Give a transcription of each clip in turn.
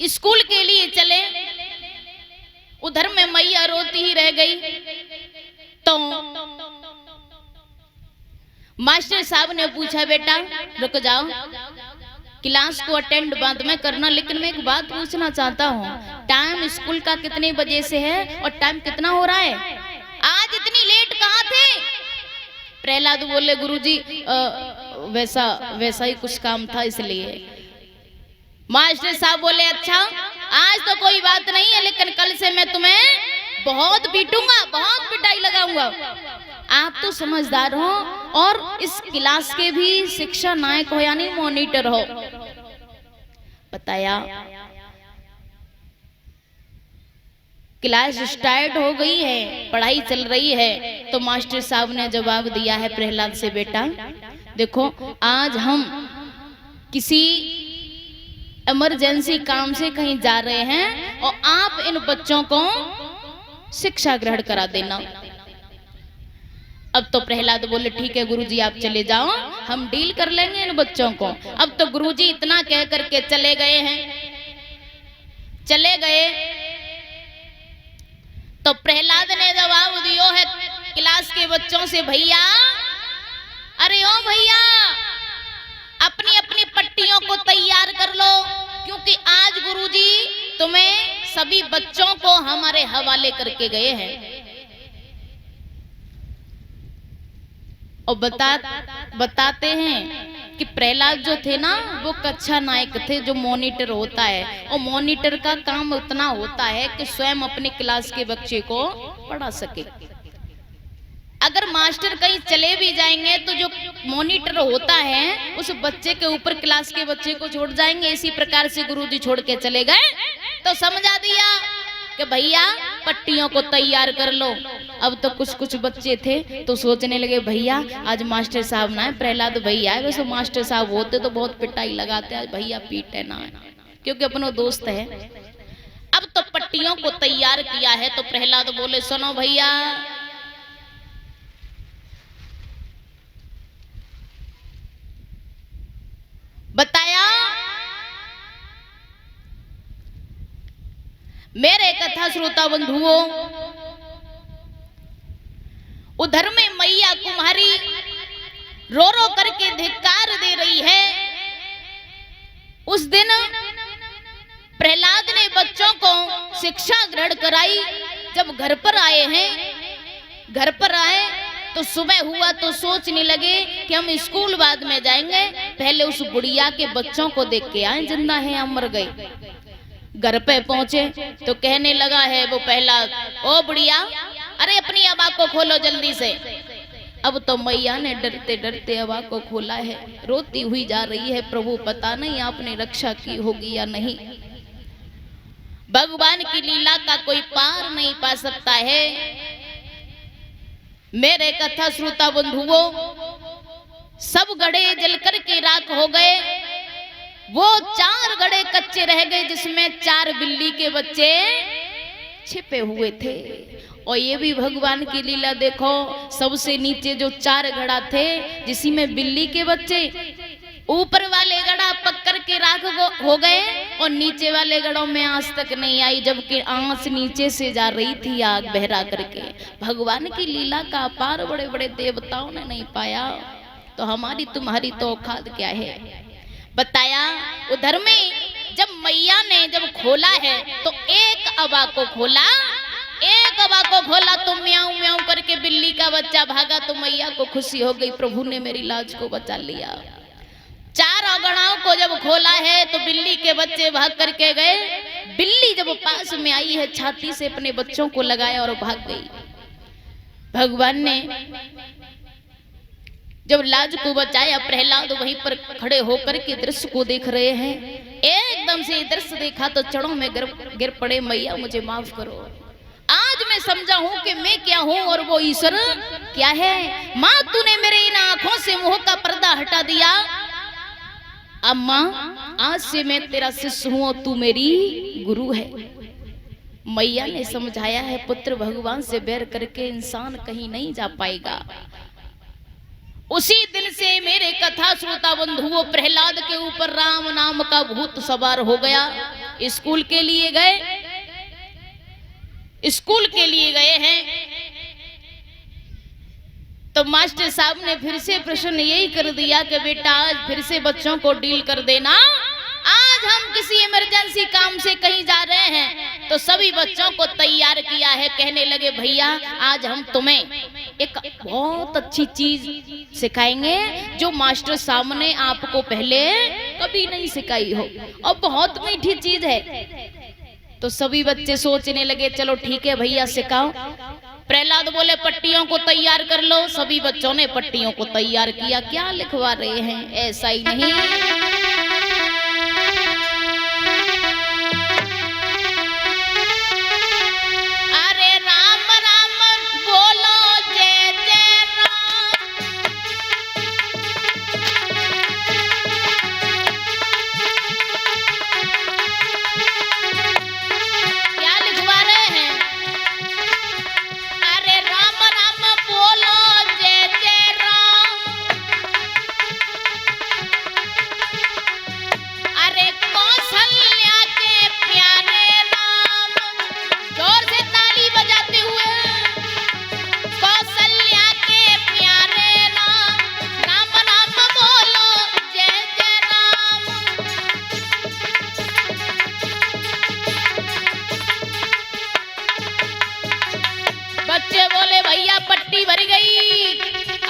School के लिए चले, उधर में मैया रोती ही रह गई। तो मास्टर साहब ने पूछा, बेटा रुक जाओ, क्लास को अटेंड बाद में करना, लेकिन मैं एक बात पूछना चाहता हूँ, टाइम स्कूल का कितने बजे से है और टाइम कितना हो रहा है? आज इतनी लेट कहाँ थे? प्रहलाद बोले, गुरुजी वैसा ही कुछ काम था इसलिए। मास्टर साहब बोले, अच्छा आज तो कोई बात नहीं है, लेकिन कल से मैं तुम्हें बहुत पीटूंगा, बहुत पिटाई लगाऊंगा। आप तो समझदार हो और इस क्लास के भी शिक्षा नायक हो यानी मॉनिटर हो। बताया, क्लास स्टार्ट हो गई है, पढ़ाई चल रही है। तो मास्टर साहब ने जवाब दिया है प्रहलाद से, बेटा देखो आज हम किसी इमरजेंसी काम से कहीं जा रहे हैं और आप इन बच्चों को शिक्षा ग्रहण करा देना। अब तो प्रहलाद बोले, ठीक है गुरुजी आप चले जाओ, हम डील कर लेंगे इन बच्चों को। अब तो गुरुजी इतना कह करके चले गए हैं। चले गए तो प्रहलाद ने जवाब दियो है क्लास के बच्चों से, भैया अरे ओ भैया अपनी अपनी पट्टियों को तैयार कर लो, क्योंकि आज गुरुजी तुम्हें सभी बच्चों को हमारे हवाले करके गए हैं। और बताते हैं कि प्रहलाद जो थे ना वो कक्षा नायक थे, जो मॉनिटर होता है, और मॉनिटर का काम उतना होता है कि स्वयं अपनी क्लास के बच्चे को पढ़ा सके। अगर मास्टर कहीं चले भी जाएंगे तो जो मॉनिटर होता है उस बच्चे के ऊपर क्लास के बच्चे को छोड़ जाएंगे। इसी प्रकार से गुरुजी छोड़ के चले गए तो समझा दिया कि भैया पट्टियों को तैयार कर लो। अब तो कुछ बच्चे थे तो सोचने लगे, भैया आज मास्टर साहब ना है, प्रहलाद भैया है, वैसे मास्टर साहब होते तो बहुत पिटाई लगाते, आज भैया पीटे ना, क्योंकि अपनो दोस्त है। अब तो पट्टियों को तैयार किया है तो प्रहलाद बोले, सुनो भैया बताया मेरे कथा श्रोता बंधुओं, उधर में मैया कुम्हारी रो रो करके धिक्कार दे रही है। उस दिन प्रहलाद ने बच्चों को शिक्षा ग्रहण कराई। जब घर पर आए हैं, घर पर आए तो सुबह हुआ तो सोचने लगे कि हम स्कूल बाद में जाएंगे, पहले उस बुढ़िया के बच्चों को देख के आए, जिंदा है या मर गए। घर पे पहुंचे तो कहने लगा है वो पहला, ओ बुढ़िया अरे अपनी अबा को खोलो जल्दी से। अब तो मैया ने डरते डरते अबा को खोला है, रोती हुई जा रही है, प्रभु पता नहीं आपने रक्षा की होगी या नहीं। भगवान की लीला का कोई पार नहीं पा सकता है। मेरे कथा श्रोता बंधुओं, सब घड़े जलकर के राख हो गए, वो 4 घड़े कच्चे रह गए जिसमें 4 बिल्ली के बच्चे छिपे हुए थे। और ये भी भगवान की लीला देखो, सबसे नीचे जो 4 घड़ा थे जिसमें बिल्ली के बच्चे, ऊपर वाले घड़ा पकड़ के राख हो गए और नीचे वाले घड़ों में आज तक नहीं आई, जबकि आंच नीचे से जा रही थी आग बहरा करके। भगवान की लीला का अपार बड़े बड़े देवताओं ने नहीं पाया, तो हमारी तुम्हारी तो औकात क्या है। बताया उधर में जब मैया ने जब खोला है तो एक अबा को खोला, एक अबा को खोला तो म्याऊं म्याऊं करके बिल्ली का बच्चा भागा, तो मैया को खुशी हो गई, प्रभु ने मेरी लाज को बचा लिया। 4 अगणाओं को जब खोला है तो बिल्ली के बच्चे भाग करके गए। बिल्ली जब पास में आई है छाती से अपने बच्चों को लगाया और भाग गई। भगवान ने जब लाज को बचाया, प्रहलाद वहीं पर खड़े होकर के दृश्य को देख रहे हैं। एकदम से दृश्य देखा तो चरणों में गिर पड़े, मैया मुझे माफ करो, आज मैं समझा हूं कि मैं क्या हूं और वो ईश्वर क्या है। माँ तूने मेरे इन आंखों से मोह का पर्दा हटा दिया, अम्मा आज से मैं तेरा शिष्य हूं और तू मेरी गुरु है। मैया ने समझाया है, पुत्र भगवान से बैर करके इंसान कहीं नहीं जा पाएगा। उसी दिन से मेरे कथा श्रोता बंधुओं प्रहलाद के ऊपर राम नाम का भूत सवार हो गया। स्कूल के लिए गए, स्कूल के लिए गए हैं तो मास्टर साहब ने फिर से प्रश्न यही कर दिया कि बेटा आज फिर से बच्चों को डील कर देना, आज हम किसी इमरजेंसी काम से कहीं जा रहे हैं। तो सभी बच्चों को तैयार किया है, कहने लगे भैया आज हम तुम्हें एक बहुत अच्छी चीज सिखाएंगे जो मास्टर साहब ने आपको पहले कभी नहीं सिखाई हो और बहुत मीठी चीज है। तो सभी बच्चे सोचने लगे चलो ठीक है भैया सिखाओ। प्रहलाद बोले पट्टियों को तैयार कर लो। सभी बच्चों ने पट्टियों को तैयार किया। क्या लिखवा रहे हैं? ऐसा ही नहीं, अरे राम राम बोलो जय जय राम। क्या लिखवा रहे हैं? अरे राम राम बोलो जय जय राम। अरे कौशल्या के प्यारे राम, जोर से ताली बजाते हुए, कौशल्या के प्यारे राम, राम राम बोलो जय जय राम। बच्चे बोले भैया पट्टी भर गई।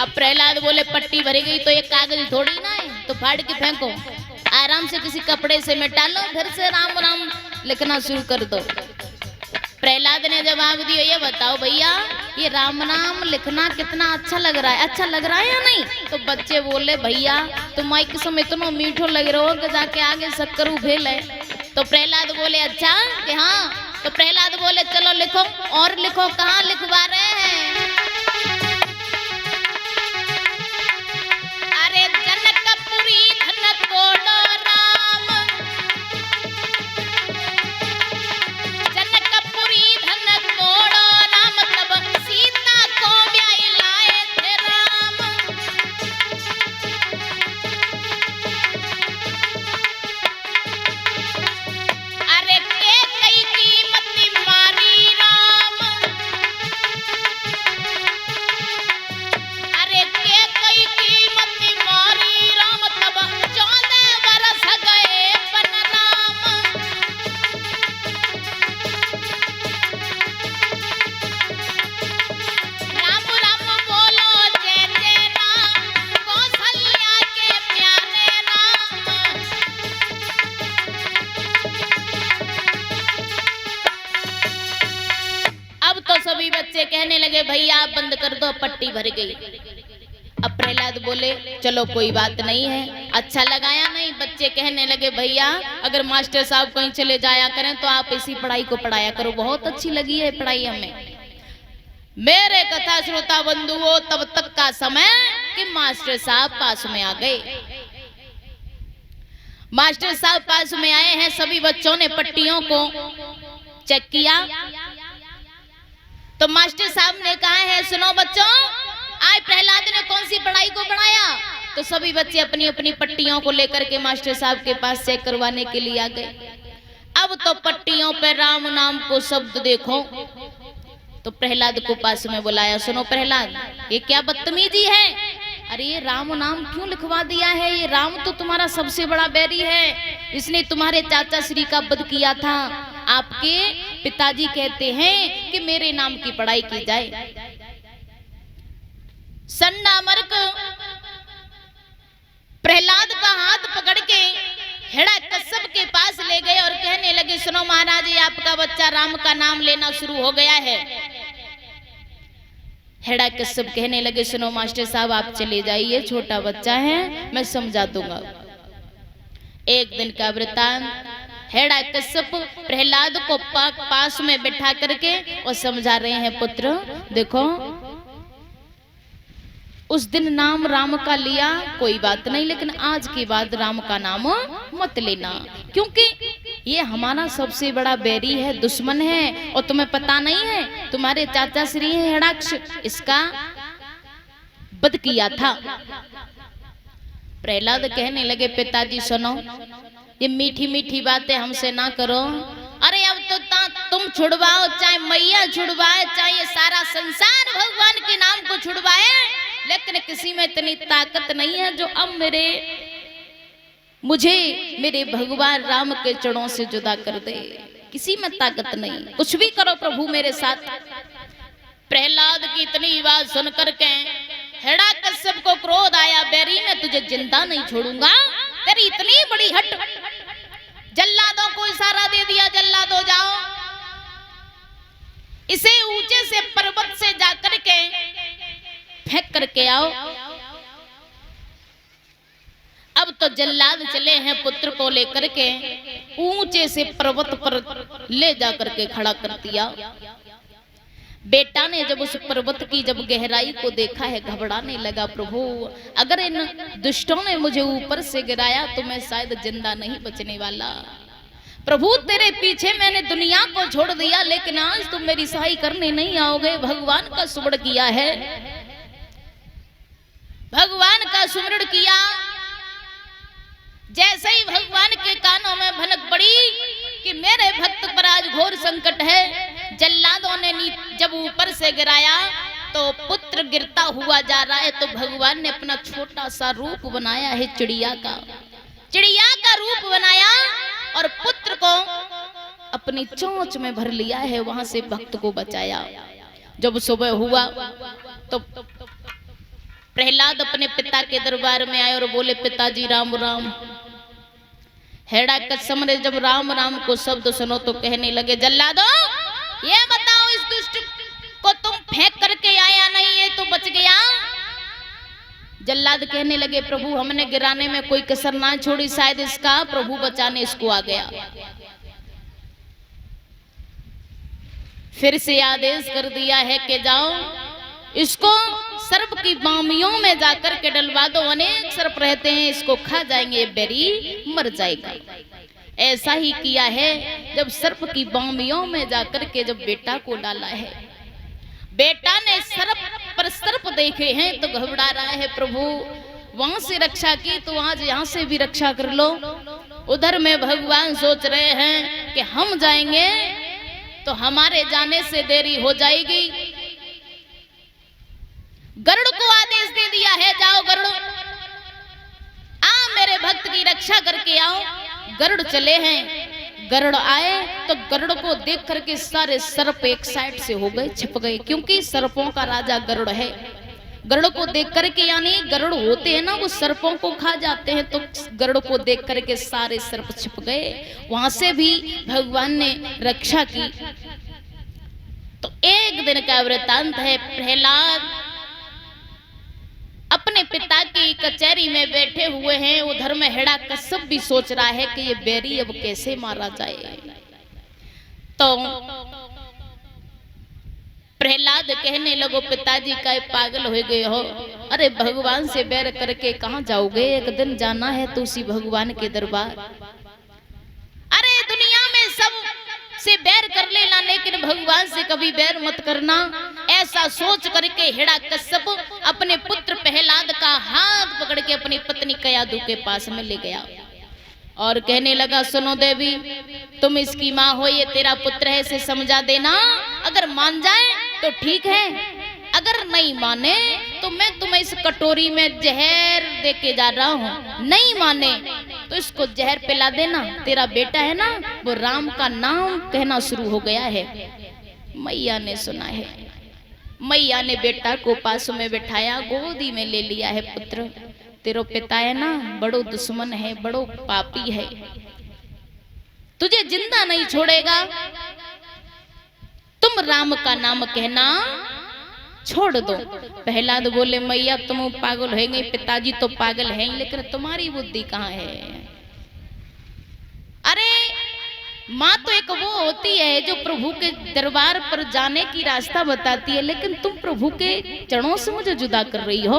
अब प्रहलाद बोले पट्टी भरी गई तो एक कागज थोड़ी ना है, तो फाड़ के फेंको, आराम से किसी कपड़े से मिटा लो, फिर से राम राम लिखना शुरू कर दो। प्रहलाद ने जवाब दिया ये बताओ भैया ये राम नाम लिखना कितना अच्छा लग रहा है, अच्छा लग रहा है या नहीं? तो बच्चे बोले भैया तुम माइक समय इतना मीठो लग रहे हो कि जाके आगे शक्कर फेल है। तो प्रहलाद बोले अच्छा कि हाँ। तो प्रहलाद बोले चलो लिखो और लिखो। कहाँ लिखवा रहे हैं? अरे जनकपुरी धन कोडो राम, जनकपुरी धन कोडो राम, तब सीता को ब्याह लाए थे राम। अरे के कई कीमती मारी राम, अरे के कई कीमती मारी राम, तब 14 बरस गए बन राम। राम राम बोलो जय जय राम, कौशल्या के प्यारे राम। अब तो सभी बच्चे कहने लगे भैया आप बंद कर दो, पट्टी भर गई। अब प्रहलाद बोले चलो कोई बात नहीं है, अच्छा लगाया नहीं? बच्चे कहने लगे भैया अगर मास्टर साहब कहीं चले जाया करें तो आप इसी पढ़ाई को पढ़ाया करो, बहुत अच्छी लगी है पढ़ाई हमें। मेरे कथा श्रोता बंधुओं तब तक का समय कि मास्टर साहब पास में आ गए। मास्टर साहब पास में आए हैं, सभी बच्चों ने पट्टियों को चेक किया। तो मास्टर साहब ने कहा है सुनो बच्चों आज प्रहलाद ने कौन सी पढ़ाई को पढ़ाया? तो सभी बच्चे अपनी अपनी पट्टियों को लेकर के मास्टर साहब के पास चेक करवाने के लिए आ गए। अब तो पट्टियों पे राम नाम को शब्द देखो। तो प्रहलाद को पास में बुलाया, सुनो प्रहलाद ये क्या बदतमीजी है? अरे ये राम नाम क्यों लिखवा दिया है? ये राम तो तुम्हारा सबसे बड़ा बैरी है, इसने तुम्हारे चाचा श्री का वध किया था। आपके पिताजी कहते हैं कि मेरे नाम की पढ़ाई की जाए। संडामर्क प्रहलाद का हाथ पकड़ के हिरण्यकश्यप के पास ले गए और कहने लगे सुनो महाराज ये आपका बच्चा राम का नाम लेना शुरू हो गया है। हिरण्यकश्यप कहने लगे सुनो मास्टर साहब आप चले जाइए, छोटा बच्चा है मैं समझा दूंगा। एक दिन का वृतांत हिरण्यकश्यप प्रहलाद को पास में बैठा करके और समझा रहे हैं पुत्र देखो उस दिन नाम राम का लिया कोई बात नहीं, लेकिन आज के बाद राम का नाम मत लेना, क्योंकि ये हमारा सबसे बड़ा बैरी है, दुश्मन है। और तुम्हें पता नहीं है तुम्हारे चाचा श्री हिरण्याक्ष इसका वध किया था। प्रहलाद कहने लगे पिताजी सुनो ये मीठी मीठी बातें हमसे ना करो। अरे अब तो तुम छुड़वाओ, चाहे मैया छुड़वाए, चाहे ये सारा संसार भगवान के नाम को छुड़वाए, लेकिन किसी में इतनी ताकत नहीं है जो अब मुझे मेरे भगवान राम के चरणों से जुदा कर दे। किसी में ताकत नहीं, कुछ भी करो प्रभु मेरे साथ। प्रहलाद की इतनी बात सुनकर के हिरण्यकश्यप को क्रोध आया, बैरी मैं तुझे जिंदा नहीं छोड़ूंगा, तेरी इतनी बड़ी हट। जल्लादों को इशारा दे दिया, जल्लादो जाओ, इसे ऊंचे से पर्वत से जाकर के फेंक करके आओ। अब तो जल्लाद चले हैं पुत्र को लेकर के, ऊंचे से पर्वत पर ले जाकर के खड़ा कर दिया। बेटा ने जब उस पर्वत की जब गहराई को देखा है, घबराने लगा, प्रभु अगर इन दुष्टों ने मुझे ऊपर से गिराया तो मैं शायद जिंदा नहीं बचने वाला। प्रभु तेरे पीछे मैंने दुनिया को छोड़ दिया, लेकिन आज तुम मेरी सहाय करने नहीं आओगे। भगवान का सुमरण किया है, भगवान का सुमरण किया। जैसे ही भगवान के कानों में भनक पड़ी कि मेरे भक्त पर आज घोर संकट है, जल्लादों ने जब ऊपर से गिराया तो पुत्र गिरता हुआ जा रहा है, तो भगवान ने अपना छोटा सा रूप बनाया है, चिड़िया का रूप बनाया और पुत्र को अपनी चोंच में भर लिया है, वहां से भक्त को बचाया। जब सुबह हुआ तो प्रहलाद अपने पिता के दरबार में आए और बोले, पिताजी राम राम। हिरण्यकश्यप ने जब राम राम को शब्द सुनो तो कहने लगे, जल्लादो ये बताओ इस दुष्ट को तुम फेंक करके आया नहीं, ये तो बच गया। जल्लाद कहने लगे, प्रभु हमने गिराने में कोई कसर ना छोड़ी, शायद इसका प्रभु बचाने इसको आ गया। फिर से आदेश कर दिया है कि जाओ इसको सर्प की बामियों में जाकर के डलवा दो, अनेक सर्प रहते हैं, इसको खा जाएंगे, बेरी मर जाएगा। ऐसा ही किया है, जब सर्प की बामियों में जाकर के जब बेटा को डाला है, बेटा ने सर्प पर सर्प देखे हैं तो घबरा रहा है, प्रभु वहां से रक्षा की तो आज यहां से भी रक्षा कर लो। उधर में भगवान सोच रहे हैं कि हम जाएंगे तो हमारे जाने से देरी हो जाएगी। गरुड़ को आदेश दे दिया है, जाओ गरुड़ आ मेरे भक्त की रक्षा करके आओ। गरुड़ चले हैं, गरुड़ आए तो गरुड़ को देख करके सारे सर्प एक साइड से हो गए, छिप गए, क्योंकि सर्पों का राजा गरुड़ है। गरुड़ को देख करके, यानी गरुड़ होते हैं ना वो सर्पों को खा जाते हैं, तो गरुड़ को देख करके सारे सर्प छिप गए, वहां से भी भगवान ने रक्षा की। तो एक दिन का वृतांत है, प्रहलाद अपने पिता की कचहरी में बैठे हुए हैं, उधर में हिरण्यकश्यप भी सोच रहा है कि ये बैरी अब कैसे मारा जाए। तो प्रहलाद कहने लगो, पिताजी का पागल हो गए हो, अरे भगवान से बैर करके कहां जाओगे, एक दिन जाना है तो उसी भगवान के दरबार। अरे दुनिया में सब से बैर कर लेना, लेकिन भगवान से कभी बैर मत करना। ऐसा सोच करके हिरण्यकश्यप अपने पुत्र प्रहलाद का हाथ पकड़ के अपनी पत्नी कयाधु के पास में ले गया और कहने लगा, सुनो देवी तुम इसकी माँ हो, ये तेरा पुत्र है, इसे समझा देना, अगर मान जाए तो ठीक है, अगर नहीं माने तो मैं तुम्हें इस कटोरी में जहर दे के जा रहा हूँ, नहीं माने तो इसको जहर पिला देना। तेरा बेटा है ना, वो राम का नाम कहना शुरू हो गया है। मैया ने सुना है, मैया ने बेटा को पास में बिठाया, गोदी में ले लिया है, पुत्र तेरा पिता है ना बड़ो दुश्मन है, बड़ो पापी है, तुझे जिंदा नहीं छोड़ेगा, तुम राम का नाम कहना छोड़ दो। प्रहलाद बोले, मैया तुम पागल हो गई, पिताजी तो पागल हैं, लेकिन तुम्हारी बुद्धि कहाँ है। अरे माँ तो एक वो होती है जो प्रभु के दरबार पर जाने की रास्ता बताती है, लेकिन तुम प्रभु के चरणों से मुझे जुदा कर रही हो।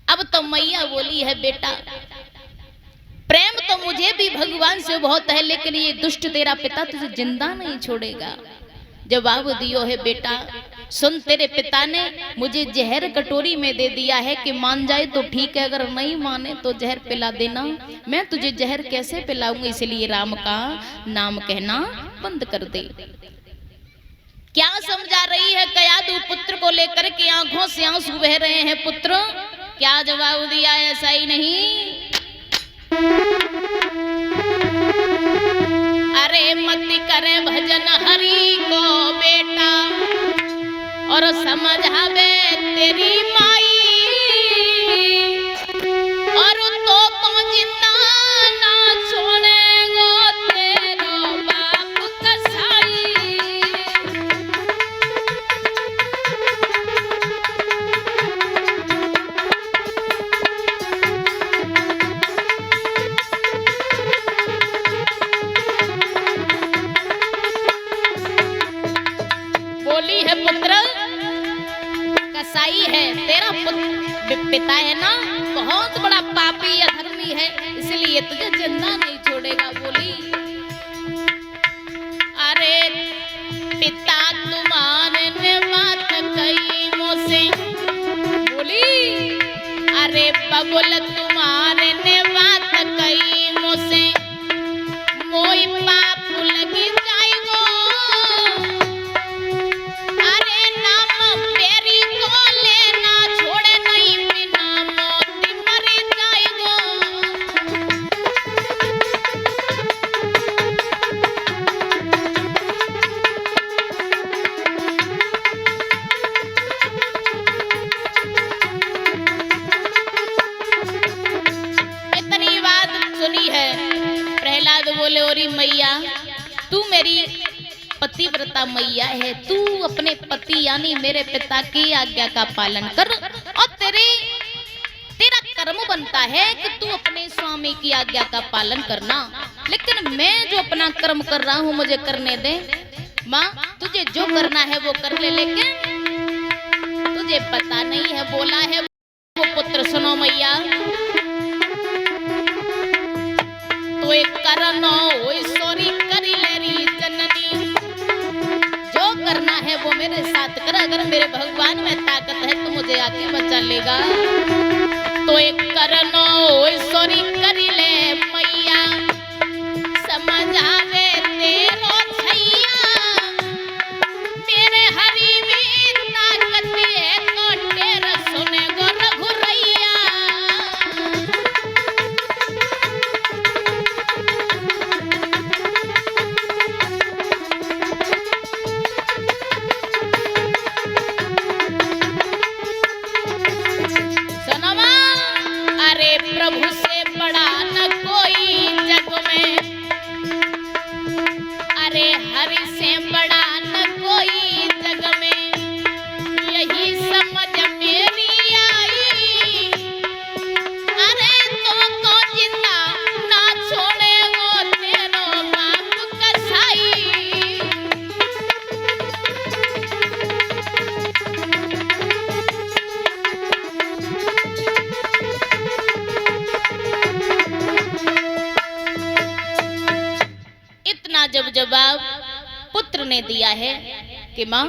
अब तो मैया बोली है, बेटा प्रेम तो मुझे भी भगवान से बहुत है, लेकिन ये दुष्ट तेरा पिता तुझे जिंदा नहीं छोड़ेगा। जवाब दियो है, बेटा सुन, तेरे पिता ने मुझे जहर कटोरी में दे दिया है कि मान जाए तो ठीक है, अगर नहीं माने तो जहर पिला देना। मैं तुझे जहर कैसे पिलाऊंगी, इसलिए राम का नाम कहना बंद कर दे। क्या समझा रही है कयादू पुत्र को लेकर के, आंखों से आंसू बह रहे हैं। पुत्र क्या जवाब दिया, ऐसा ही नहीं, अरे मत करे भजन हरि को बेटा, और समझावे तेरी माई, और तो जिंदा ना छोड़ेगो तेरो बाप कसाई। बोली है पुत्र, कसाई है तेरा पिता है ना, बहुत बड़ा पापी अधर्मी है, इसलिए तुझे जिंदा नहीं छोड़ेगा। बोली अरे पिता तुम्हारे ने बात कही मुझसे, बोली अरे बबुल तुम्हारे ने बात कही मुझसे, मोई पाप लगी जाएगो, अरे नाम पेरी को लेना छोड़े नहीं, बिना मोती मर जाएगो। इतनी बात सुनी है, प्रहलाद बोले ओरी मैया तू मेरी पतिव्रता मैया है, तू अपने पति यानी मेरे पिता की आज्ञा का पालन कर, और तेरा कर्म बनता है कि तू अपने स्वामी की आज्ञा का पालन करना, लेकिन मैं जो अपना कर्म कर रहा हूँ मुझे करने दे। माँ तुझे जो करना है वो कर ले, लेकिन तुझे पता नहीं है, बोला है वो पुत्र। सुनो मैया, तो एक करनो सॉरी करी लेरी जननी, जो करना है वो मेरे साथ कर, अगर मेरे भगवान में ताकत है तो मुझे आके बचा लेगा। तो एक करनो सॉरी करी ले मैया, समझावे तेरो छैया, मेरे हरि में ताकत है तो तेरा सुने गो रघुरैया। अरे प्रभु से बड़ा न कोई जग में, अरे हरि से बड़ा न कोई जग में, यही समझ मेरी आई, अरे तो जिंदा ना छोड़े वो तेरो बाप कसाई। इतना जब जवाब पुत्र ने दिया है कि माँ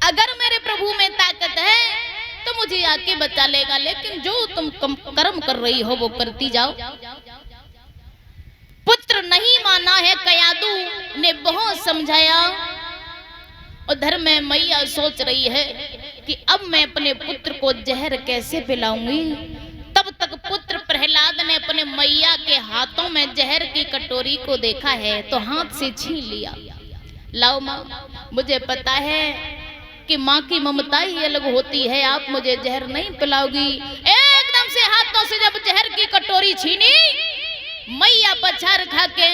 अगर मेरे प्रभु में ताकत है तो मुझे आके बचा लेगा, लेकिन जो तुम कर्म कर रही हो वो करती जाओ। पुत्र नहीं माना है, कयादू ने बहुत समझाया। उधर में मैया सोच रही है कि अब मैं अपने पुत्र को जहर कैसे पिलाऊंगी। तब तक पुत्र प्रहलाद ने अपने मैया के हाथों में जहर की कटोरी को देखा है तो हाथ से छीन लिया। लाओ माँ, मुझे पता है कि माँ की ममता ही अलग होती है, आप मुझे जहर नहीं पिलाओगी। एकदम से हाथों से जब जहर की कटोरी छीनी, मैया पछाड़ खा के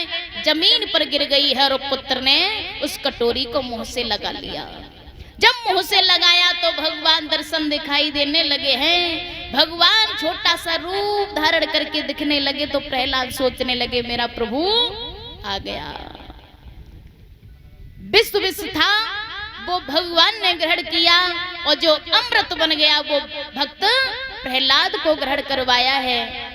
जमीन पर गिर गई है और पुत्र ने उस कटोरी को मुंह से लगा लिया। जब मुंह से लगाया तो भगवान दर्शन दिखाई देने लगे हैं। भगवान छोटा सा रूप धारण करके दिखने लगे तो प्रहलाद सोचने लगे मेरा प्रभु आ गया। विष था वो भगवान ने ग्रहण किया और जो अमृत बन गया वो भक्त प्रहलाद को ग्रहण करवाया है।